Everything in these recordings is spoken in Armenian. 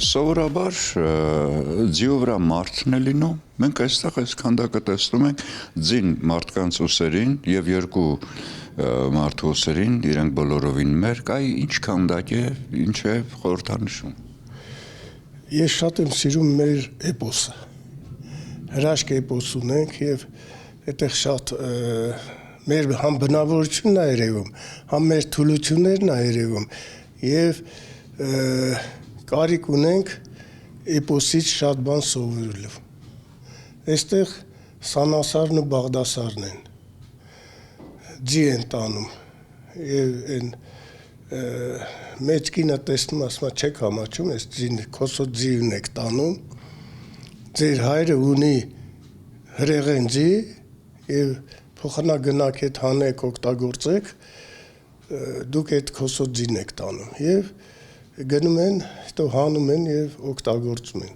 Սովորաբար ձիու վրա մարդն է լինում, մենք այստեղ այս քանդակը տեսնում ենք ձին մարդկանց ուսերին և երկու մարդու ուսերին, իրենք բոլորովին մերկ, այ ինչ քանդակ է, ինչ է խորհրդանշում։ Ես շատ եմ սիրում մեր էպոսը, հրաշք էպոս ունենք և այդտեղ շատ մեր համ բնավորությունն է երևում, համ մեր թուլություններն է երևում և կարիք ունենք էպոսից շատ բան սովորելու։ Այստեղ Սանասարն ու Բաղդասարն են, ձի են տանում և են մեծ կինը տեսնում, ասում է չեք համաչում, այս քոսոտ ձիուն եք տանում, ձեր հայրը ունի հրեղեն ձի և փոխանակ գնաք հետ հանեք, օգտագործեք, դուք այդ քոսոտ ձին եք տանում և գնում են, հետո հանում են և օգտագործում են,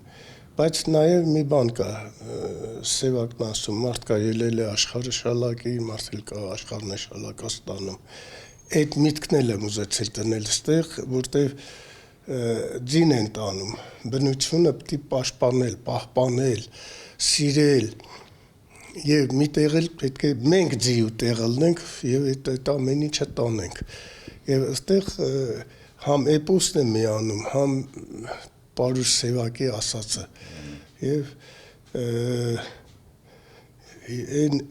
բայց նաև մի բան կա, Սևակն ասում, մարդ կա ելել է աշխարհը շալակի, մարդ էլ կա աշխարհն է շալակա ստանում, այդ միտքն էլ եմ ուզեցել դնել ստեղ, որտև ձին են տանում, բնությունը պիտի պաշտպանել, պահպանել, սիրել և մի տեղ էլ պետք է մենք ձիու տեղը լինենք և այդ ամեն ինչը տանենք և այստեղ համ էպոսն է միանում, համ Պարուշ Սևակի ասածը և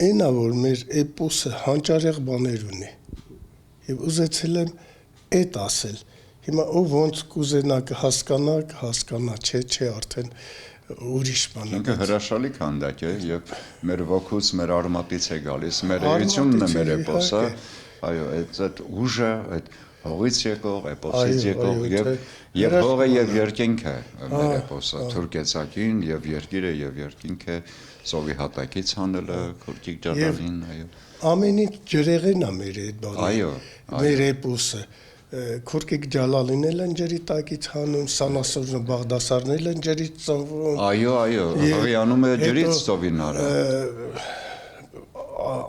այն է, որ մեր էպոսը հանճարեղ բաներ ունի և ուզեցել եմ այդ ասել, հիմա ով ոնց կուզենա կհասկանա, չէ, արդեն ուրիշ բան է։ Ինքը հրաշալի քանդակ է և մեր ոգուց, մեր արմատից է գալիս, մեր էությունն է մեր էպոսը, այո, այդ ուժը, այդ հողից եկող, էպոսից եկող և հողը և երկինքը մեր էպոսը, թուրքեցակին և երկիրը և երկինքը, ծովի հատակից հանելը, Քուրքիկ Ջալալին, այո։ Ամեն ինչ ջրեղեն է մեր այդ բանը, մեր էպոսը, Քուրքիկ Ջալալին էլ են ջրի տակից հանում, Սանասարն ու Բաղդասարն էլ են ջրից ծնվում։ Այո, հղիանում է ջրից ծովին արա։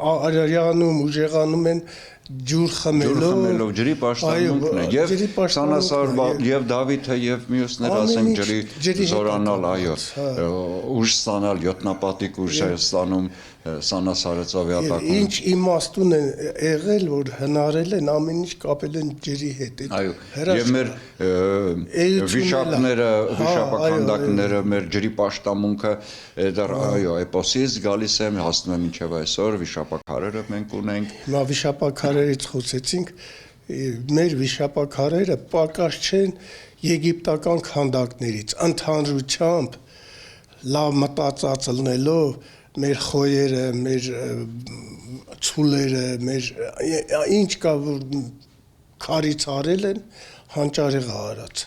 Արարյանում, ուժեղանում են ջուր խմելով, ջրի պաշտամունքն է, և Սանասար և Դավիթը և մյուսները ասենք ջրի զորանալ, այո, ուժ ստանալ, յոթնապատիկ ուժ է ստանում Սանասարը ծովի հատակում։ Ինչ իմաստուն է եղել, որ հնարել են ամեն ինչ կապել են ջրի հետ։ Այո, և մեր վիշապները, վիշապաքանդակները, մեր ջրի պաշտամունքը, այո, էպոսից գալիս է, հասնում է մինչև այսօր, վիշապաքարերը մենք ունենք։ Հիմա վիշապաքարերից խոսեցինք, մեր վիշապաքարերը պակաս չեն եգիպտական քանդակներից, ընդհանրությամբ լավ մտածած լինելով, մեր խոյերը, մեր ցուլերը, մեր ինչ կա, որ քարից արել են, հանճարեղ արած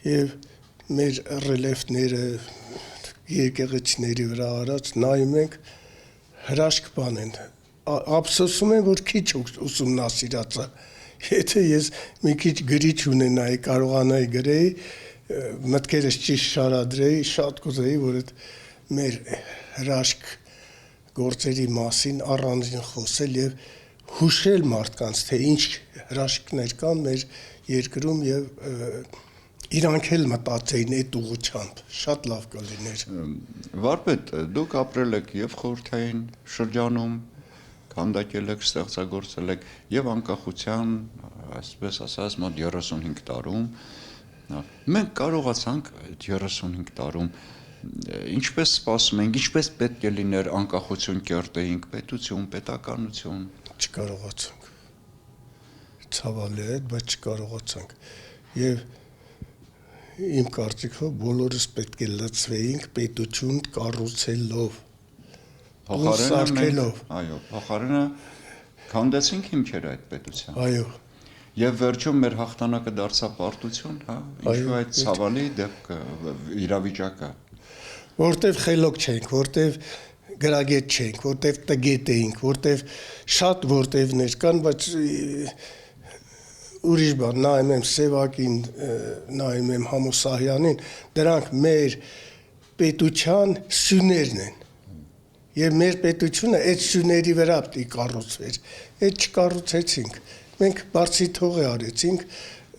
և մեր ռելիեֆները, եկեղեցիների վրա արած, նայում ենք, հրաշք բան են, ափսոսում եմ, որ քիչ ուսումնասիրած է, եթե ես մի քիչ գրիչ ունենայի, կարողանայի գրեի, մտքերս ճիշտ շարադրեի, շատ կուզեի, որ այդ մեր հրաշք գործերի մասին առանձին խոսել և հուշել մարդկանց, թե ինչ հրաշքներ կան մեր երկրում և իրանք էլ մտածեին այդ ուղղությամբ, շատ լավ կլիներ։ Վարպետ, դուք ապրել եք և խորհրդային շրջանում, քանդակել եք, ստեղծագործել եք և անկախության, այսպես ասած, մոտ 35 տարում, մենք կարողացանք այդ 35 տարում ինչպես սպասում ենք, ինչպես պետք է լիներ անկախություն կերտեինք, պետություն, պետականություն։ Չկարողացանք, ցավալի է, բայց չկարողացանք և իմ կարծիքով բոլորս պետք է լծվեինք պետություն կառուցելով, սարքելով։ Այո, փոխարենը քանդեցինք հիմքերը այդ պետության։ Այո։ Եվ վերջում մեր հաղթանակը դարձավ պարտություն, հա, ինչու այդ ցավալի դեպքը, իրավիճակը։ Որտև խելոք չենք, որտև գրագետ չենք, որտև տգետ էինք, որտև շատ որտևներ կան, բայց ուրիշ բան, նայում եմ Սևակին, նայում եմ Համոսահյանին, դրանք մեր պետության սյուներն են։ Եվ մեր պետությունը այդ սյուների վրա պետք է կառուցվեր։ Այդ չկառուցեցինք։ Մենք բարձի թողի արեցինք,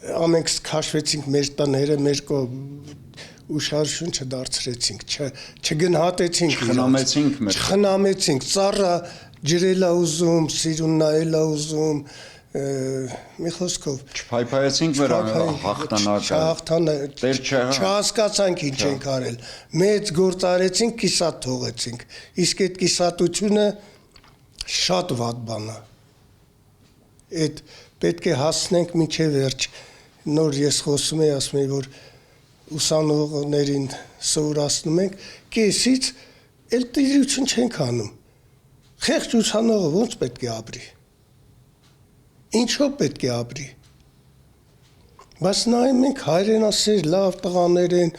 ամենք քաշվեցինք մեր տները, մեր ուշարժություն չդարձրեցինք, չգնահատեցինք, չխնամեցինք, ծառը ջրել է ուզում, սիրուն նայել է ուզում, մի խոսքով չփայփայեցինք մեր հաղթանակը, չհասկացանք ինչ ենք արել, մեծ գործ արեցինք, կիսատ թողեցինք, իսկ այդ կիսատությունը շատ վատ բան է, այդ պետք է հասնենք մինչև վերջ, նոր ես խոսում եմ, ասում եմ, որ ուսանողներին սովորացնում ենք, կեսից էլ տիրություն չենք անում, խեղճ ուսանողը ոնց պետք է ապրի, ինչով պետք է ապրի, բայց նայում ենք հայրենասեր լավ տղաներ են,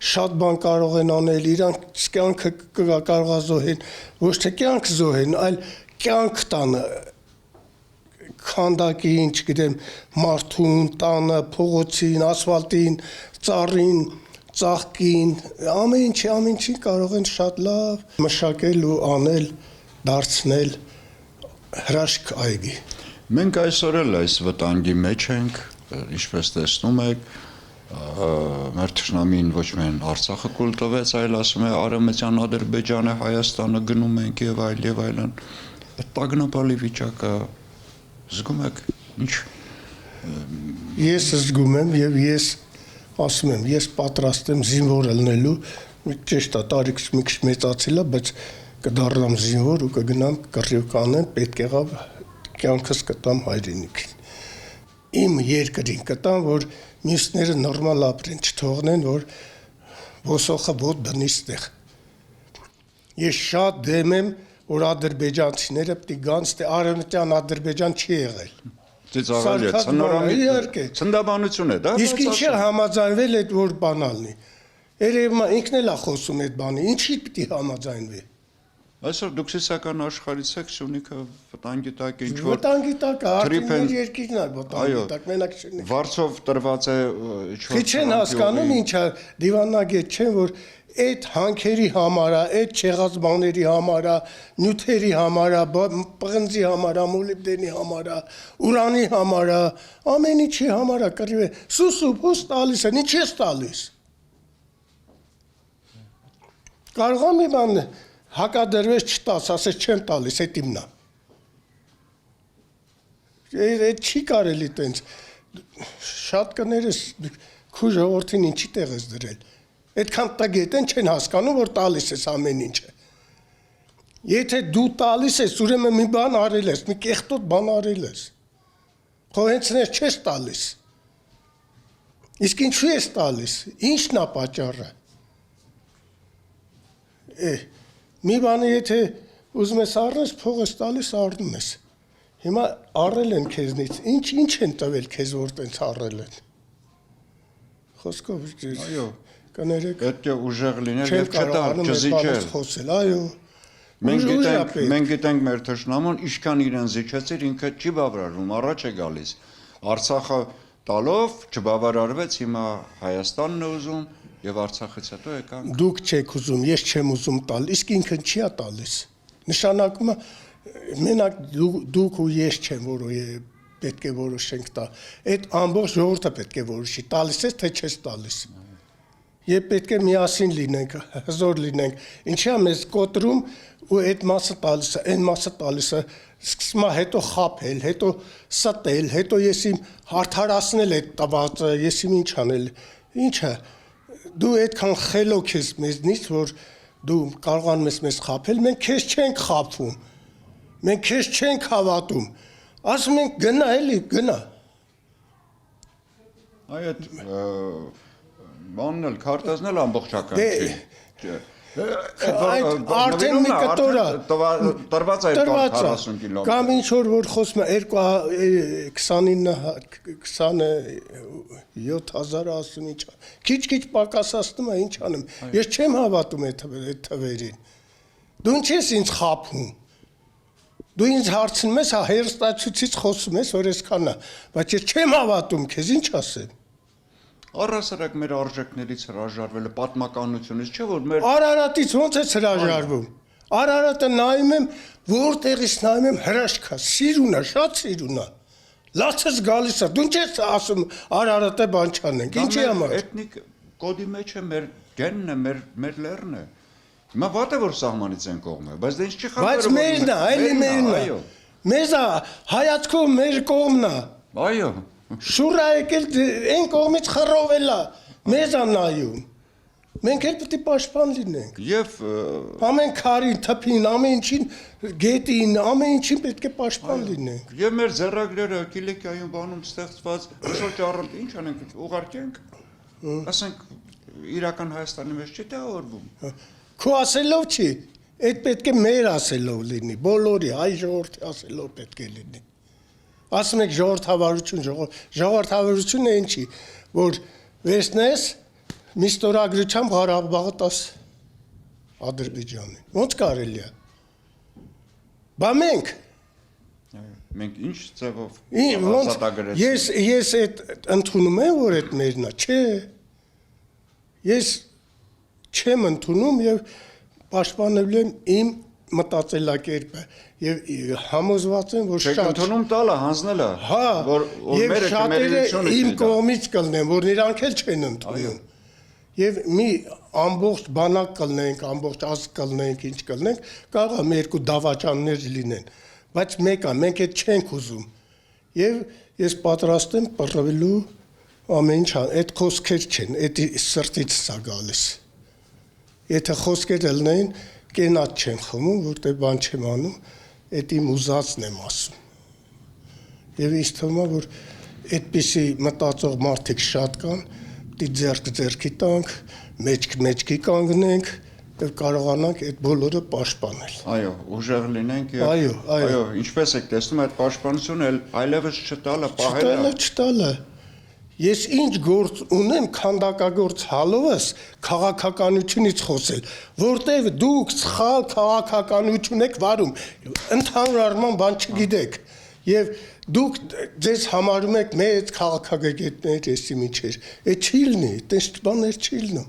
շատ բան կարող են անել, իրանք կյանքը կարող է զոհեն, ոչ թե կյանք զոհեն, այլ կյանք տանը, քանդակին, չգիտեմ, մարդուն, տանը, փողոցին, ասֆալտին, ծառին, ծաղկին, ամեն ինչի կարող են շատ լավ մշակել ու անել, դարձնել հրաշք այգի։ Մենք այսօր էլ այս վտանգի մեջ ենք, ինչպես տեսնում եք, մեր թշնամին ոչ միայն Արցախը կուլ տվեց, այլ ասում է Արևմտյան Ադրբեջանը, Հայաստանը գնում ենք եւ այլն։ Այդ տագնապալի վիճակը զգում եք, ինչ։ Ես զգում եմ եւ ես ասում եմ, ես պատրաստ եմ զինվոր ելնելու, ճիշտ է, տարիքս մի քիչ մեծացել է, բայց կդառնամ զինվոր ու կգնամ կռիվ կանեմ, պետք եղավ կյանքս կտամ հայրենիքին։ Իմ երկրին կտամ, որ մյուսները նորմալ ապրեն, չթողնեն, որ ոսոխը ոտ դնի ստեղ։ Ես շատ դեմ եմ, որ ադրբեջանցիները պետք է գան, ստե Արևմտյան Ադրբեջան չի եղել։ Ցնդաբանություն է, դա։ Իսկ ինչի համաձայնվել այդ որ բանալնի։ Երևի ինքն էլ է խոսում այդ բանի, ինչի պետք է համաձայնվի։ Այսօր դուք սիսական աշխարհից եք, Սյունիքը վտանգի տակ է, ինչ որ վտանգի տակ է, արդյունքներ երկիրն է վտանգի տակ, մենակ չունի։ Վարձով տրված է ինչ որ։ Քիչ են հասկանում ինչա դիվանագետ չեն, որ այդ հանքերի համար է, այդ չեղած բաների համար է, նյութերի համար է, պղնձի համար է, մոլիբդենի համար է, ուրանի համար է, ամեն ինչի համար է, կռիվ է, սուսուփուս տալիս են, ինչ ես տալիս։ Կարող է մի բան հակադրվես չտաս, ասես չեմ տալիս, այդ իմն է։ Այդ չի կարելի տենց, շատ կներես քու ժողովրդին ինչի տեղ ես դրել։ Այդքան տգետ են չեն հասկանում, որ տալիս ես ամեն ինչը։ Եթե դու տալիս ես, ուրեմն մի բան արել ես, մի կեղտոտ բան արել ես։ Խո հենց նես չես տալիս։ Իսկ ինչու ես տալիս, ինչն է պատճառը։ Մի բանը եթե ուզում ես առնես, փողս տալիս առնում ես։ Հիմա առել են քեզնից, ինչ են տվել քեզ, որ տենց առել են։ Խոսքով, այո, կներեք, պետք է ուժեղ լինել եւ չզիջել։ Այո։ Մենք գիտենք մեր թշնամուն ինչքան իրեն զիջեցիր, ինքը չի բավարարվում, առաջ է գալիս։ Արցախը տալով չբավարարվեց, հիմա Հայաստանն է ուզում եւ Արցախից հետո եկանք։ Դուք չեք ուզում, ես չեմ ուզում տալ, իսկ ինքը չի է տալիս։ Նշանակում է մենակ դուք ու ես չեմ, որ պետք է որոշենք տա։ Այդ ամբողջ ժողովուրդը պետք է որոշի, տալիս ես թե չես տալիս։ Եվ պետք է միասին լինենք, հզոր լինենք։ Ինչի՞ է մեզ կոտրում ու այդ մասը տալիս է, այն մասը տալիս է, սկսում է հետո խաբել, հետո ստել, հետո ես իմ հարթարացնել այդ տվածը, ես իմ ինչ անել։ Ինչը դու այդքան խելոք ես մեզնից, որ դու կարողանում ես մեզ խաբել, մենք քեզ չենք խաբվում։ Մենք քեզ չենք հավատում։ Ասում ենք գնա էլի, գնա։ Այդ բանն էլ քարտեզն էլ ամբողջական չի։ Արդեն մի կտորա տրված է 40 կիլոմետր։ Կամ ինչ որ խոսում է 27000 ասում ինչ։ Քիչ պակասացնում է, ինչ անեմ։ Ես չեմ հավատում այդ թվերին։ Դու ինչ ես ինձ խաբում։ Դու ինձ հարցնում ես, հերոստացույցից խոսում ես, որ այսքան է, բայց ես չեմ հավատում քեզ, ինչ ասեմ։ Առհասարակ մեր արժեքներից հրաժարվելը պատմականությունից չէ, որ մեր Արարատից ոնց է հրաժարվում։ Արարատը նայում եմ, որտեղից նայում եմ հրաշքա, սիրուն է, շատ սիրուն է։ Լացս գալիս է։ Դու ինչ ես ասում Արարատը բան չանենք։ Ինչի համար։ Էթնիկ կոդի մեջ է մեր գենն է, մեր լեռն է։ Հիմա ո՞տ է որ սահմանից են կողմը, բայց դա ինչ չի խնդրում։ Բայց մերն է, այլի մերն է։ Այո։ Մեզ է հայացքով մեր կողմն է։ Այո։ Շուրա եկել այն կողմից խռովել է։ Մեզ է նայում։ Մենք էլ պետք է պաշտպան լինենք։ Եվ Ամեն քարին, թփին, ամեն ինչին, գետին, ամեն ինչին պետք է պաշտպան լինենք։ Եվ մեր ձեռագրերը Կիլիկիայում բանում ստեղծված շոճ առանց ինչ անենք, ուղարկենք։ Ասենք իրական Հայաստանի մեջ չի տեղավորվում։ Քո ասելով չի, այդ պետք է մեր ասելով լինի, բոլորի հայ ժողովրդի ասելով պետք է լինի։ Ասում եք ժողովրդավարություն, ժողովրդավարությունը ինչի, որ վերցնես մի ստորագրությամբ Ղարաբաղը տաս Ադրբեջանին։ Ոնց կարելի է։ Բա մենք Մենք ինչ ձևով ոնց ազատագրեցինք։ ես այդ ընդունում եմ, որ այդ մերն է, չէ։ Ես չեմ ընդունում եւ պաշտպանելու եմ իմ մտածելակերպը եւ համոզված եմ, որ Չեք ընդունում տալը, հանձնելը, հա, որ եւ մերը շատերը իմ կողմից կլնեն, որ նրանք էլ չեն ընդունում։ Եվ մի ամբողջ բանակ կլնենք, ամբողջ ազգ կլնենք, ինչ կլնենք, կարող է մի երկու դավաճաններ լինեն, բայց մեկը մենք այդ չենք ուզում։ Եվ ես պատրաստ եմ պռվելու ամեն ինչ, այդ խոսքեր չեն, այդ սրտից է գալիս։ Եթե խոսքերը լինեն, կենաց չեմ խմում, որտեղ բան չեմ անում, այդ իմ ուզածն եմ ասում։ Եվ ինձ թվում է, որ այդպիսի մտածող մարդիկ շատ կան, պիտի ձեռքի տանք, մեջքի կանգնենք եւ կարողանանք այդ բոլորը պաշտպանել։ Այո, ուժեղ լինենք եւ Այո, ինչպես եք տեսնում այդ պաշտպանությունը այլևս չտալը, պահելը։ Չտալը։ Ես ինչ գործ ունեմ քանդակագործ հալովս քաղաքականությունից խոսել, որտեղ դուք սխալ քաղաքականություն եք վարում, ընդհանուր առմամբ բան չգիտեք եւ դուք ձեզ համարում եք մեծ քաղաքագետներ, էսի միջեր, այդ չի լինի, այդպես բաներ չի լինում։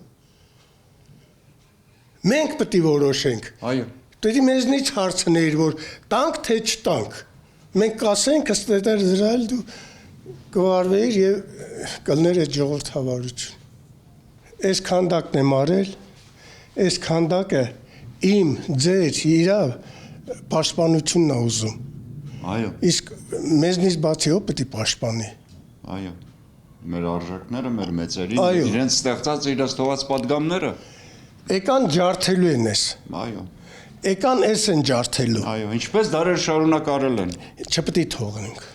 Մենք պետք է որոշենք։ Այո։ Պետք է մեզնից հարցներ, որ տանք թե չտանք։ Մենք կասենք, ըստ դրալ դու կվարվեիր եւ կլներ այդ ժողովրդավարություն։ Այս քանդակն եմ արել, այս քանդակը իմ ձեր իրավ պաշտպանությունն է ուզում։ Այո։ Իսկ մեզնից բացի ո՞վ պետք է պաշտպանի։ Այո։ Մեր արժեքները, մեր մեծերին, իրենց ստեղծած իրենց թողած падգամները։ Եկան ջարդելու են ես։ Այո։ Եկան էս են ջարդելու։ Այո, ինչպես դարեր շարունակ արել են։ Չպետք է թողնենք։